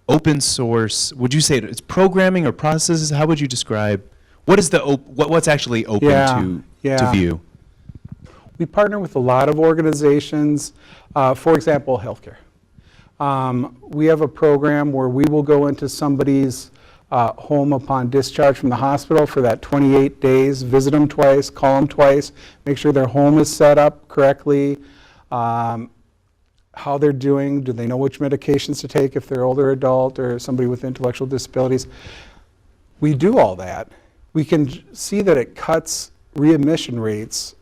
open source? Would you say it's programming or processes? How would you describe what is what's actually open to view? We partner with a lot of organizations. For example, healthcare. We have a program where we will go into somebody's home upon discharge from the hospital for that 28 days, visit them twice, call them twice, make sure their home is set up correctly, how they're doing, do they know which medications to take if they're older adult or somebody with intellectual disabilities. We do all that. We can see that it cuts readmission rates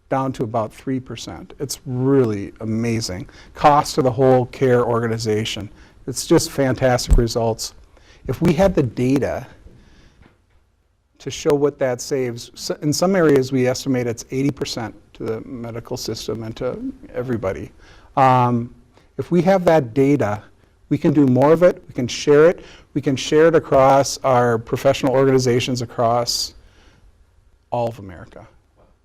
down to about 3%. It's really amazing. Cost to the whole care organization. It's just fantastic results. If we had the data to show what that saves, in some areas we estimate it's 80% to the medical system and to everybody. If we have that data, we can do more of it, we can share it. We can share it across our professional organizations across all of America.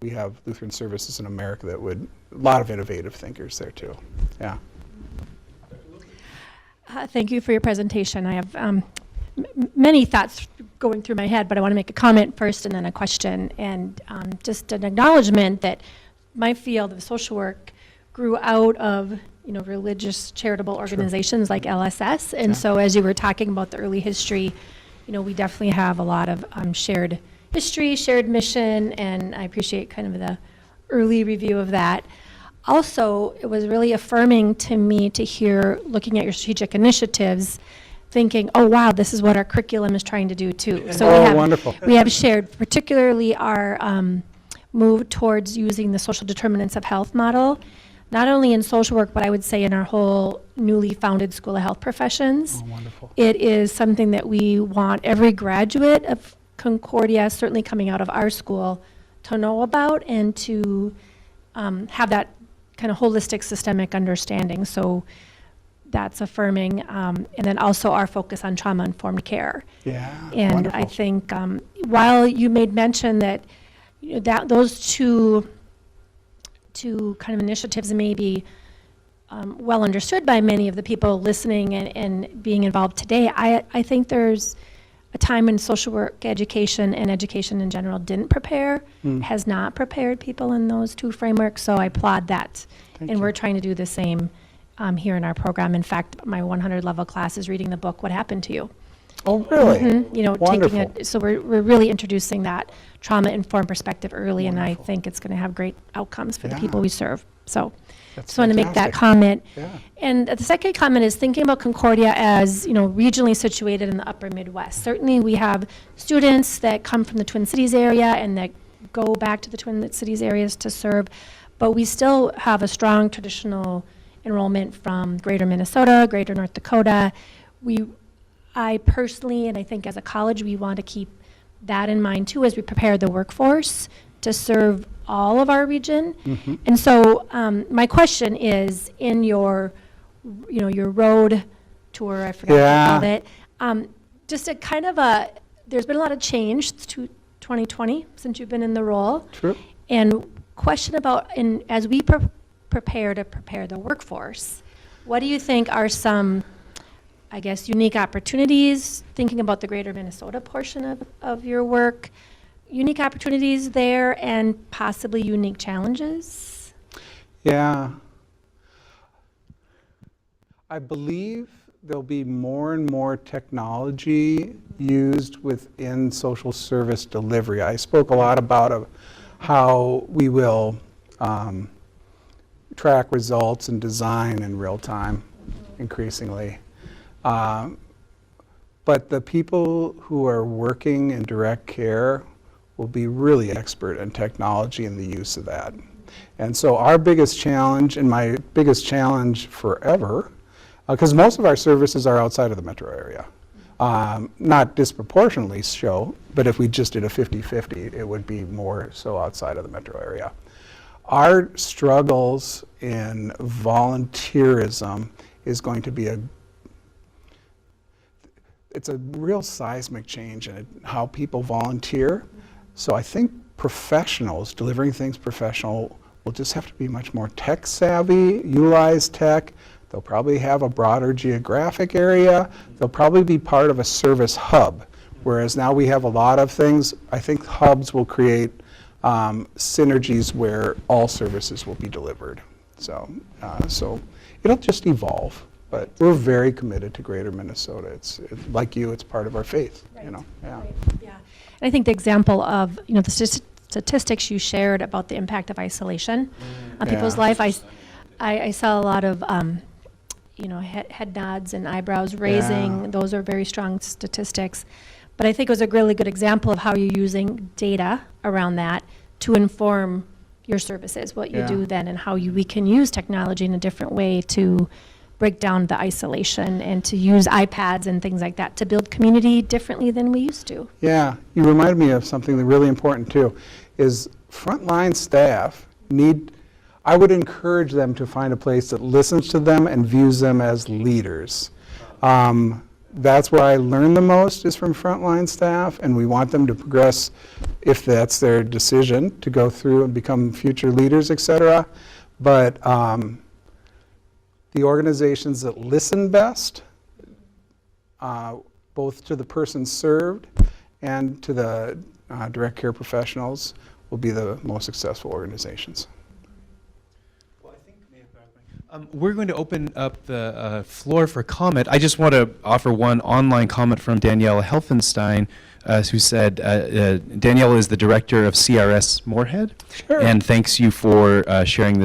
We have Lutheran Services in America that would, a lot of innovative thinkers there too. Yeah. Thank you for your presentation. I have many thoughts going through my head, but I want to make a comment first and then a question, and just an acknowledgement that my field of social work grew out of religious charitable organizations like LSS, and so as you were talking about the early history, we definitely have a lot of shared history, shared mission, and I appreciate kind of the early review of that. Also, it was really affirming to me to hear, looking at your strategic initiatives, thinking, oh wow, this is what our curriculum is trying to do too. So wonderful. We have shared, particularly our move towards using the social determinants of health model, not only in social work, but I would say in our whole newly founded School of Health Professions. Oh, wonderful. It is something that we want every graduate of Concordia, certainly coming out of our school, to know about and to have that kind of holistic systemic understanding. So that's affirming. And then also our focus on trauma-informed care. Yeah, And wonderful. I think while you made mention that, that those two kind of initiatives may be well understood by many of the people listening and being involved today, I think there's a time when social work education and education in general didn't prepare, has not prepared people in those two frameworks, so I applaud that. Thank And you. we're trying to do the same here in our program. In fact, my 100 level class is reading the book, What Happened to You? Oh, really? Taking Wonderful. it, so we're really introducing that trauma-informed perspective early, and I Wonderful. think it's going to have great outcomes for the Yeah. people we serve. So That's just want to make that fantastic. comment. Yeah. And the second comment is thinking about Concordia as, regionally situated in the upper Midwest. Certainly we have students that come from the Twin Cities area and that go back to the Twin Cities areas to serve, but we still have a strong traditional enrollment from greater Minnesota, greater North Dakota. I personally, and I think as a college, we want to keep that in mind too as we prepare the workforce to serve all of our region. And so my question is, in your road tour, I forgot what you called it, just a kind of there's been a lot of change to 2020 since you've been in the role. True. And question about, as we prepare the workforce, what do you think are some, I guess, unique opportunities, thinking about the greater Minnesota portion of your work, unique opportunities there and possibly unique challenges? Yeah. I believe there'll be more and more technology used within social service delivery. I spoke a lot about how we will track results and design in real time increasingly. But the people who are working in direct care will be really expert in technology and the use of that. And so our biggest challenge, and my biggest challenge forever, because most of our services are outside of the metro area. Not disproportionately so, but if we just did a 50-50, it would be more so outside of the metro area. our struggles in volunteerism is going to be it's a real seismic change in how people volunteer. So I think professionals, delivering things professional, will just have to be much more tech savvy, utilize tech. They'll probably have a broader geographic area. They'll probably be part of a service hub. Whereas now we have a lot of things. I think hubs will create synergies where all services will be delivered. So it'll just evolve. But we're very committed to Greater Minnesota. It's like you, it's part of our faith. Right. You know. Yeah. Right. Yeah. And I think the example of the statistics you shared about the impact of isolation on people's life, I saw a lot of head nods and eyebrows raising. Yeah. Those are very strong statistics. But I think it was a really good example of how you're using data around that to inform your services, what you do then, and how we can use technology in a different way to break down the isolation and to use iPads and things like that to build community differently than we used to. Yeah, you reminded me of something really important too, is frontline staff I would encourage them to find a place that listens to them and views them as leaders. That's where I learn the most is from frontline staff, and we want them to progress if that's their decision to go through and become future leaders, et cetera. But the organizations that listen best, both to the person served and to the direct care professionals, will be the most successful organizations. We're going to open up the floor for comment. I just want to offer one online comment from Danielle Helfenstein, who said, Danielle is the director of CRS Moorhead, and thanks you for sharing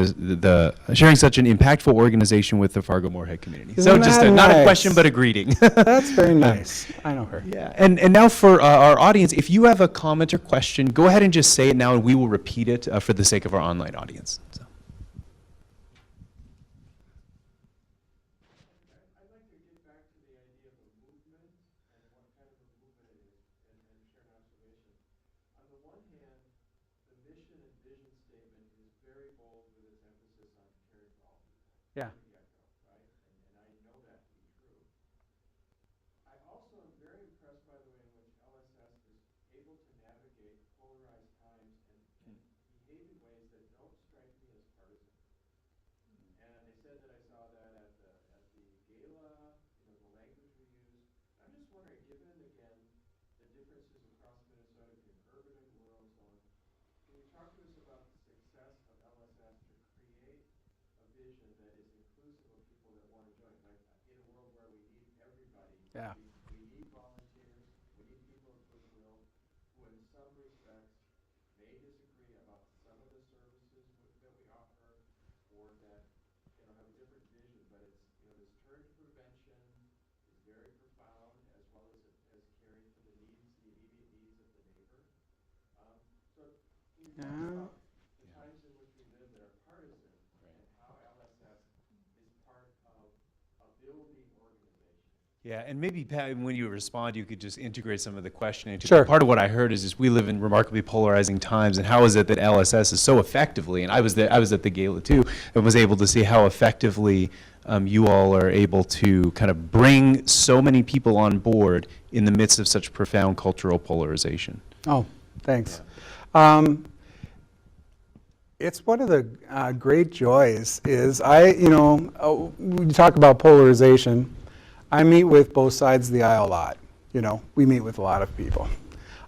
sharing such an impactful organization with the Fargo Moorhead community. Isn't So just that not a nice? question, but a greeting. That's very nice. I know her. Yeah, and now for our audience, if you have a comment or question, go ahead and just say it now, and we will repeat it for the sake of our online audience. So. Yeah. I also am very impressed by the way in which LSS is able to navigate polarized times and behave in ways that don't strike me as partisan. And they said that I saw that at the gala, the language we use. I'm just wondering, given again the differences across Minnesota between urban and rural and so on, can you talk to us about the success of LSS to create a vision that is inclusive of people that want to join? Like in a world where we need everybody. Yeah. We need volunteers, we need people of goodwill who in some respects may disagree about some of the services that we offer or that have a different vision, but it's this turn to prevention is very profound as well as caring for the immediate needs of the neighbor. So can you talk about the times in which we live that are partisan and how LSS is part of a building organization? Yeah, and maybe, Pat, when you respond, you could just integrate some of the questioning. Sure. Part of what I heard is we live in remarkably polarizing times, and how is it that LSS is so effectively, and I was at the gala too, and was able to see how effectively you all are able to kind of bring so many people on board in the midst of such profound cultural polarization. Oh, thanks. It's one of the great joys is we talk about polarization. I meet with both sides of the aisle a lot. We meet with a lot of people.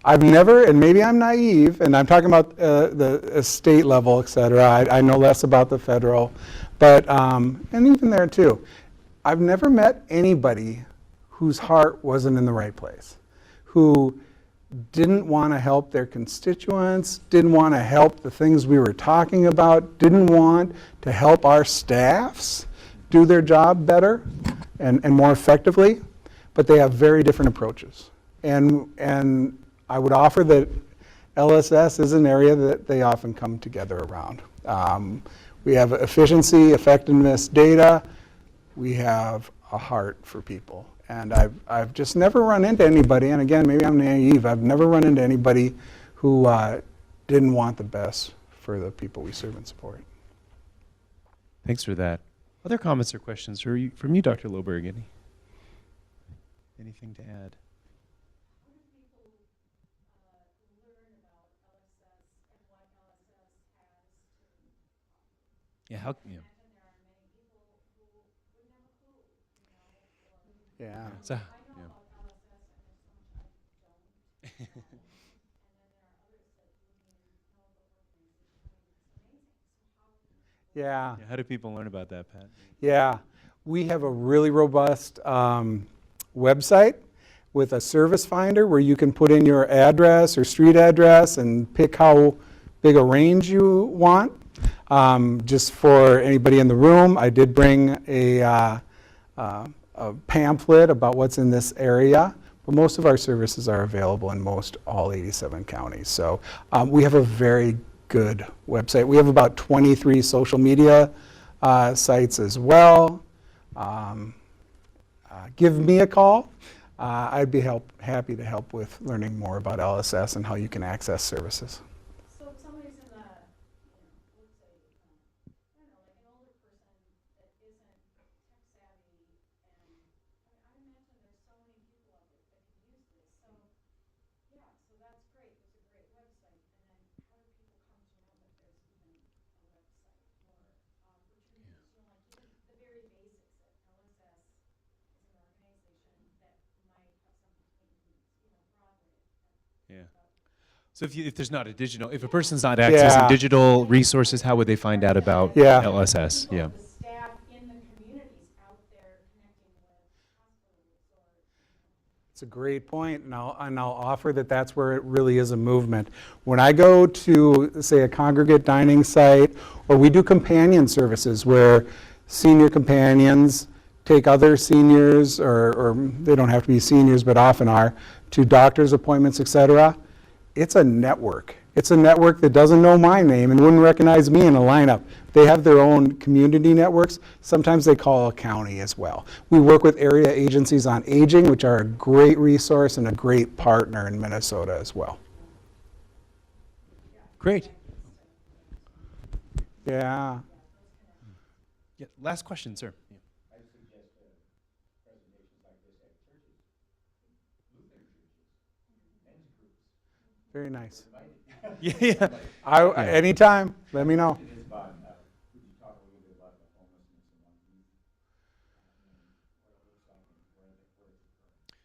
I've never, and maybe I'm naive, and I'm talking about the state level, et cetera. I know less about the federal, but, and even there too. I've never met anybody whose heart wasn't in the right place, who didn't want to help their constituents, didn't want to help the things we were talking about, didn't want to help our staffs do their job better and more effectively, but they have very different approaches. And I would offer that LSS is an area that they often come together around. We have efficiency, effectiveness, data. We have a heart for people. And I've just never run into anybody, and again, maybe I'm naive, I've never run into anybody who didn't want the best for the people we serve and support. Thanks for that. Other comments or questions from you, Dr. Loberg? Anything to add? Yeah, Yeah. So, Yeah. how do people learn about that, Pat? Yeah, we have a really robust website with a service finder where you can put in your address or street address and pick how big a range you want. Just for anybody in the room, I did bring a pamphlet about what's in this area, but most of our services are available in all 87 counties. So we have a very good website. We have about 23 social media sites as well. Give me a call. I'd be happy to help with learning more about LSS and how you can access services. So if somebody's in the, let's say, I don't know, like an older person that isn't tech savvy, and I imagine there's so many people out there that could use this. So, yeah, so that's great. It's a great website. And then how do people come to know that there's even a website or opportunities? Like even the very basics that LSS is an organization that might have some needs, broadly. Yeah. So if there's not if a person's not accessing digital resources, how would they find out about LSS? Yeah. The staff in the communities out there connecting with hospitals or. It's a great point, and I'll offer that that's where it really is a movement. When I go to, say, a congregate dining site, or we do companion services where senior companions take other seniors, or they don't have to be seniors, but often are, to doctor's appointments, etc. It's a network. It's a network that doesn't know my name and wouldn't recognize me in a lineup. They have their own community networks. Sometimes they call a county as well. We work with area agencies on aging, which are a great resource and a great partner in Minnesota as well. Great. Yeah. Yeah. Last question, sir. Yeah. I suggest presentations like this at churches, Lutheran churches, men's groups. Very nice. Yeah. Anytime, let me know. It is about, could you talk a little bit about the homelessness among youth? What it looks like and where it's occurring?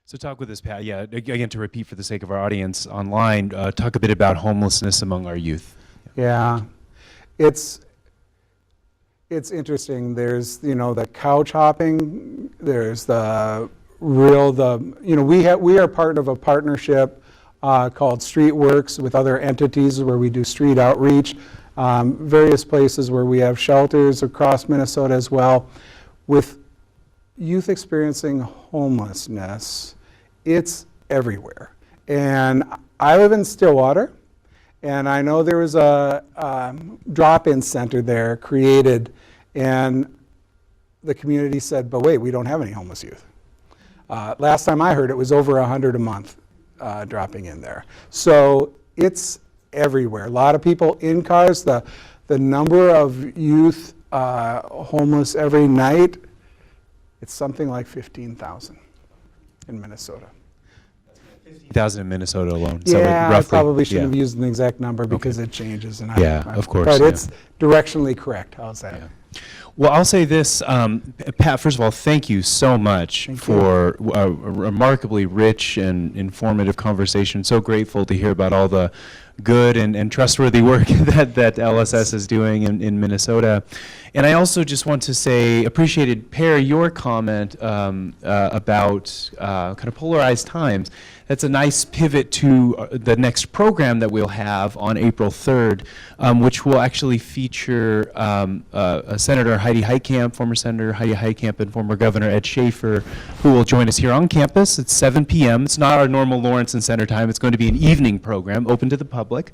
So talk with us, Pat. Yeah, again, to repeat for the sake of our audience online, talk a bit about homelessness among our youth. Yeah, it's interesting. There's the couch hopping. There's we are part of a partnership called Streetworks with other entities where we do street outreach. Various places where we have shelters across Minnesota as well. With youth experiencing homelessness, it's everywhere. And I live in Stillwater, and I know there was a drop-in center there created, and the community said, but wait, we don't have any homeless youth. Last time I heard it was over 100 a month dropping in there. So it's everywhere. A lot of people in cars. The number of youth homeless every night, it's something like 15,000 in Minnesota. 50,000 in Minnesota alone. Yeah, so I roughly, probably shouldn't have used an exact number because it changes. And of course. But it's directionally correct. How's that? Yeah. Well, I'll say this, Pat, first of all, thank you so much for a remarkably rich and informative conversation. So grateful to hear about all the good and trustworthy work that LSS is doing in Minnesota. And I also just want to say, appreciated, Per, your comment about kind of polarized times. That's a nice pivot to the next program that we'll have on April 3rd, which will actually feature Senator Heidi Heitkamp, former Senator Heidi Heitkamp, and former Governor Ed Schaefer, who will join us here on campus at 7 p.m. It's not our normal Lawrence and Center time. It's going to be an evening program open to the public.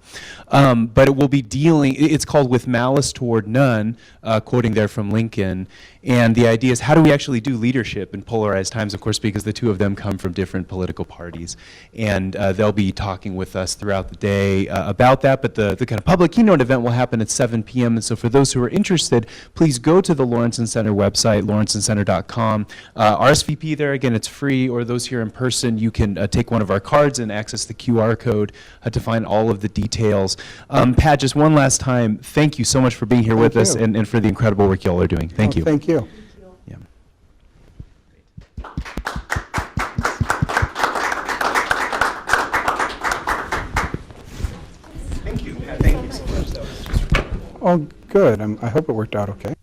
But it will be it's called With Malice Toward None, quoting there from Lincoln. And the idea is, how do we actually do leadership in polarized times, of course, because the two of them come from different political parties. And they'll be talking with us throughout the day about that. But the kind of public keynote event will happen at 7 p.m. And so for those who are interested, please go to the Lawrence and Center website, lawrenceandcenter.com. RSVP there, again, it's free. Or those here in person, you can take one of our cards and access the QR code to find all of the details. Pat, just one last time, thank you so much for being here with us and for the incredible work y'all are doing. Thank you. Thank you. Yeah. Thank you, Pat. Thank you so much. Oh, good. I hope it worked out okay.